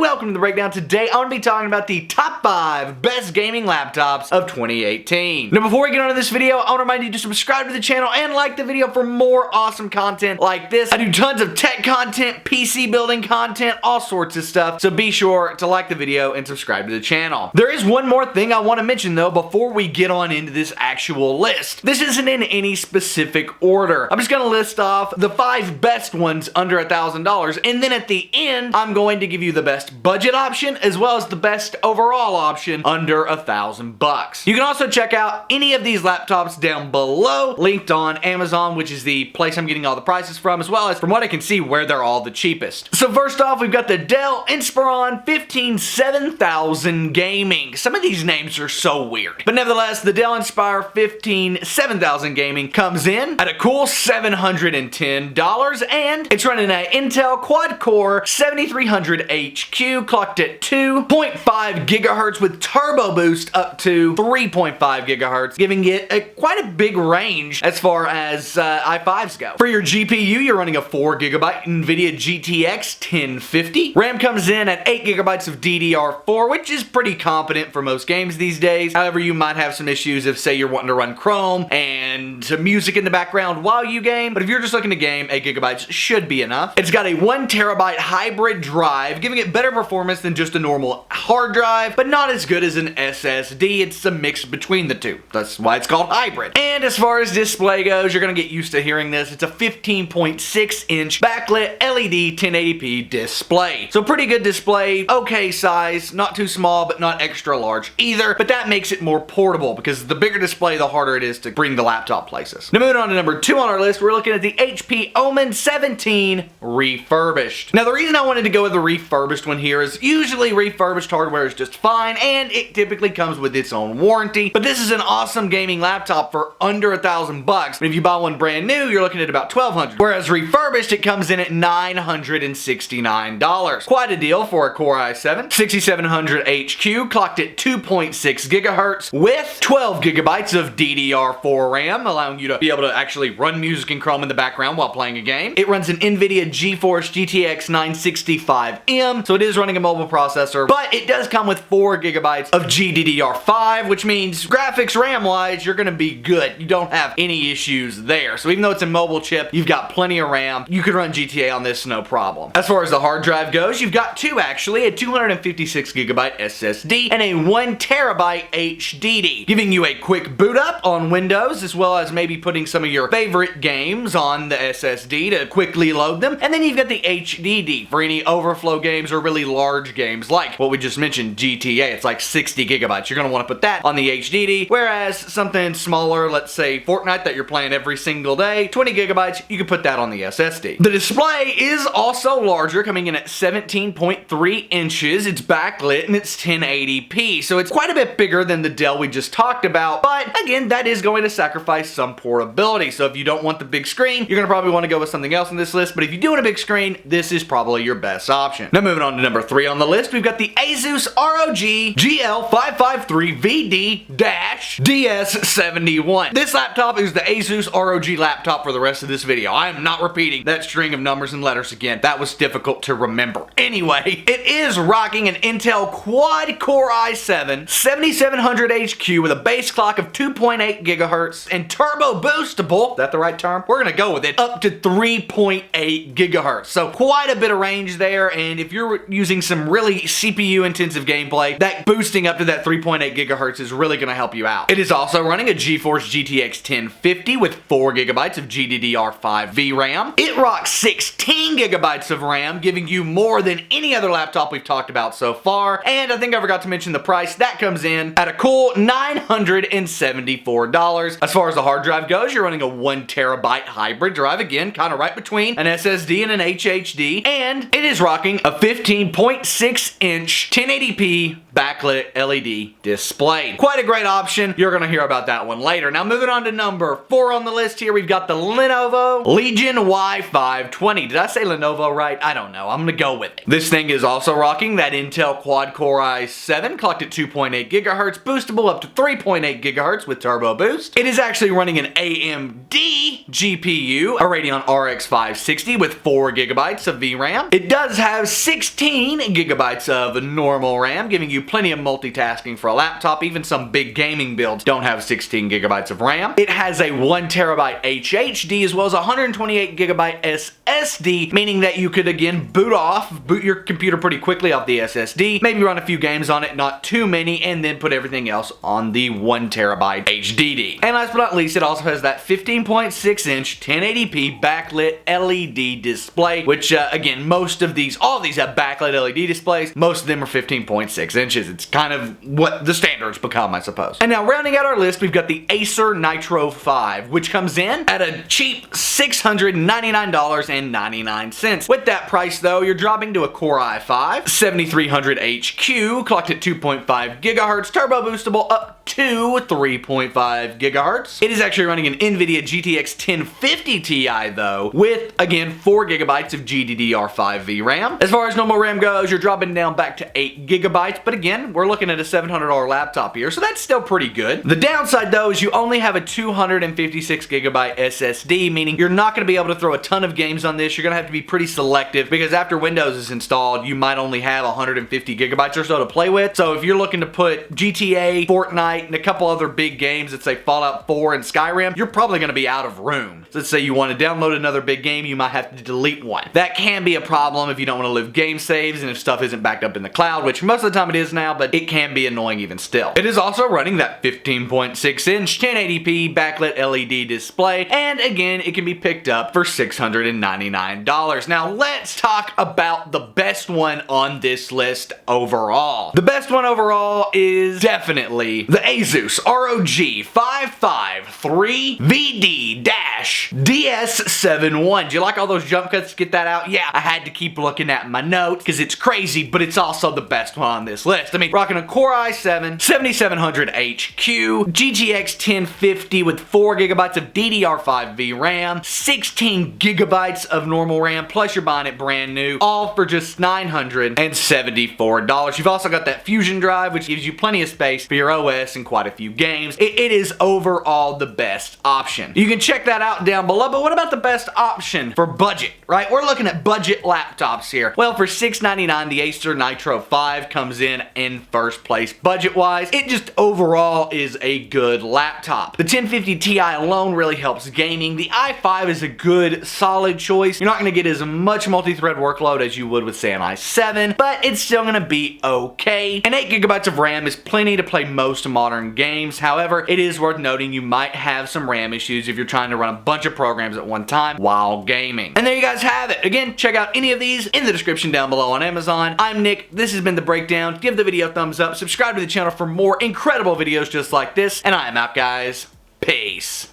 welcome to the breakdown. Today I'm going to be talking about the top 5 best gaming laptops of 2018. Now before we get on to this video, I want to remind you to subscribe to the channel and like the video for more awesome content like this. I do tons of tech content, PC building content, all sorts of stuff, so be sure to like the video and subscribe to the channel. There is one more thing I want to mention though before we get on into this actual list. This isn't in any specific order. I'm just going to list off the 5 best ones under $1,000, and then at the end I'm going to give you the best budget option as well as the best overall option under $1,000. You can also check out any of these laptops down below, linked on Amazon, which is the place I'm getting all the prices from, as well as from what I can see where they're all the cheapest. So first off, we've got the Dell Inspiron 157000 Gaming. Some of these names are so weird, but nevertheless, the Dell Inspire 157000 Gaming comes in at a cool $710, and it's running an Intel quad-core 7300HQ, clocked at 2.5 gigahertz with turbo boost up to 3.5 gigahertz, giving it quite a big range as far as i5s go. For your GPU, you're running a 4 gigabyte NVIDIA GTX 1050. RAM comes in at 8 gigabytes of DDR4, which is pretty competent for most games these days. However, you might have some issues if, say, you're wanting to run Chrome and some music in the background while you game, but if you're just looking to game, 8 gigabytes should be enough. It's got a 1 terabyte hybrid drive, giving it better performance than just a normal hard drive, but not as good as an SSD. It's a mix between the two. That's why it's called hybrid. And as far as display goes, you're gonna get used to hearing this. It's a 15.6 inch backlit LED 1080p display. So pretty good display, okay size, not too small, but not extra large either, but that makes it more portable because the bigger display, the harder it is to bring the laptop places. Now moving on to number 2 on our list, we're looking at the HP Omen 17 refurbished. Now the reason I wanted to go with the refurbished one here is usually refurbished hardware is just fine and it typically comes with its own warranty, but this is an awesome gaming laptop for under $1,000 bucks. If you buy one brand new, you're looking at about $1,200, whereas refurbished it comes in at $969. Quite a deal for a Core i7 6700HQ, clocked at 2.6 gigahertz with 12 gigabytes of DDR4 RAM, allowing you to be able to actually run music and Chrome in the background while playing a game. It runs an NVIDIA GeForce GTX 965M, so it is running a mobile processor, but it does come with 4 gigabytes of GDDR5, which means graphics RAM-wise, you're gonna be good. You don't have any issues there. So even though it's a mobile chip, you've got plenty of RAM. You could run GTA on this, no problem. As far as the hard drive goes, you've got 2 actually, a 256 gigabyte SSD and a 1 terabyte HDD, giving you a quick boot up on Windows, as well as maybe putting some of your favorite games on the SSD to quickly load them. And then you've got the HDD for any overflow games or really large games like what we just mentioned, GTA. It's like 60 gigabytes. You're going to want to put that on the HDD, whereas something smaller, let's say Fortnite that you're playing every single day, 20 gigabytes, you can put that on the SSD. The display is also larger, coming in at 17.3 inches. It's backlit and it's 1080p, so it's quite a bit bigger than the Dell we just talked about, but again, that is going to sacrifice some portability. So if you don't want the big screen, you're going to probably want to go with something else on this list, but if you do want a big screen, this is probably your best option. Now moving on to number 3 on the list, we've got the Asus ROG GL553VD-DS71. This laptop is the Asus ROG laptop for the rest of this video. I am not repeating that string of numbers and letters again. That was difficult to remember. Anyway, it is rocking an Intel quad-core i7 7700HQ with a base clock of 2.8 gigahertz and turbo boostable, is that the right term? We're gonna go with it, up to 3.8 gigahertz. So quite a bit of range there, and if you're using some really CPU intensive gameplay, that boosting up to that 3.8 gigahertz is really gonna help you out. It is also running a GeForce GTX 1050 with 4 gigabytes of GDDR5 VRAM. It rocks 16 gigabytes of RAM, giving you more than any other laptop we've talked about so far, and I think I forgot to mention the price. That comes in at a cool $974. As far as the hard drive goes, you're running a 1 terabyte hybrid drive, again, kind of right between an SSD and an HDD, and it is rocking a 15.6 inch 1080p backlit LED display. Quite a great option. You're gonna hear about that one later. Now moving on to number 4 on the list here, we've got the Lenovo Legion Y520. Did I say Lenovo right? I don't know. I'm gonna go with it. This thing is also rocking that Intel quad-core i7, clocked at 2.8 gigahertz, boostable up to 3.8 gigahertz with turbo boost. It is actually running an AMD GPU, a Radeon RX 560 with 4 gigabytes of VRAM. It does have 16 16 gigabytes of normal RAM, giving you plenty of multitasking for a laptop. Even some big gaming builds don't have 16 gigabytes of RAM. It has a 1 terabyte HHD as well as 128 gigabyte SSD, meaning that you could again boot your computer pretty quickly off the SSD, maybe run a few games on it, not too many, and then put everything else on the 1 terabyte HDD. And last but not least, it also has that 15.6 inch 1080p backlit LED display, which again, all of these have backlit LED displays. Most of them are 15.6 inches. It's kind of what the standards become, I suppose. And now rounding out our list, we've got the Acer Nitro 5, which comes in at a cheap $699.99. With that price though, you're dropping to a Core i5, 7300HQ, clocked at 2.5 gigahertz, turbo boostable up to 3.5 gigahertz. It is actually running an NVIDIA GTX 1050 Ti though, with again 4 gigabytes of GDDR5 VRAM. As far as normal RAM goes, you're dropping down back to 8 gigabytes, but again, we're looking at a $700 laptop here, so that's still pretty good. The downside though is you only have a 256 gigabyte SSD, meaning you're not going to be able to throw a ton of games on this. You're going to have to be pretty selective because after Windows is installed, you might only have 150 gigabytes or so to play with. So if you're looking to put GTA, Fortnite, and a couple other big games, let's say Fallout 4 and Skyrim, you're probably going to be out of room. So let's say you want to download another big game, you might have to delete one. That can be a problem if you don't want to live game saves and if stuff isn't backed up in the cloud, which most of the time it is now, but it can be annoying even still. It is also running that 15.6 inch 1080p backlit LED display, and again, it can be picked up for $699. Now let's talk about the best one on this list overall. The best one overall is definitely the Asus ROG 553VD-DS71. Do you like all those jump cuts? Get that out? Yeah, I had to keep looking at my notes because it's crazy, but it's also the best one on this list. I mean, rocking a Core i7, 7700HQ, GTX 1050 with 4 gigabytes of DDR5 VRAM, 16 gigabytes of normal RAM, plus you're buying it brand new, all for just $974. You've also got that Fusion drive, which gives you plenty of space for your OS and quite a few games. It is overall the best option. You can check that out down below, but what about the best option for budget, right? We're looking at budget laptops here. Well, for $699, the Acer Nitro 5 comes in first place budget-wise. It just overall is a good laptop. The 1050 Ti alone really helps gaming. The i5 is a good, solid choice. You're not going to get as much multi-thread workload as you would with, say, an i7, but it's still going to be okay. And 8 gigabytes of RAM is plenty to play most modern games. However, it is worth noting you might have some RAM issues if you're trying to run a bunch of programs at one time while gaming. And there you guys have it. Again, check out any of these in the description down below on Amazon. I'm Nick. This has been The Breakdown. Give the video a thumbs up. Subscribe to the channel for more incredible videos just like this. And I am out, guys. Peace.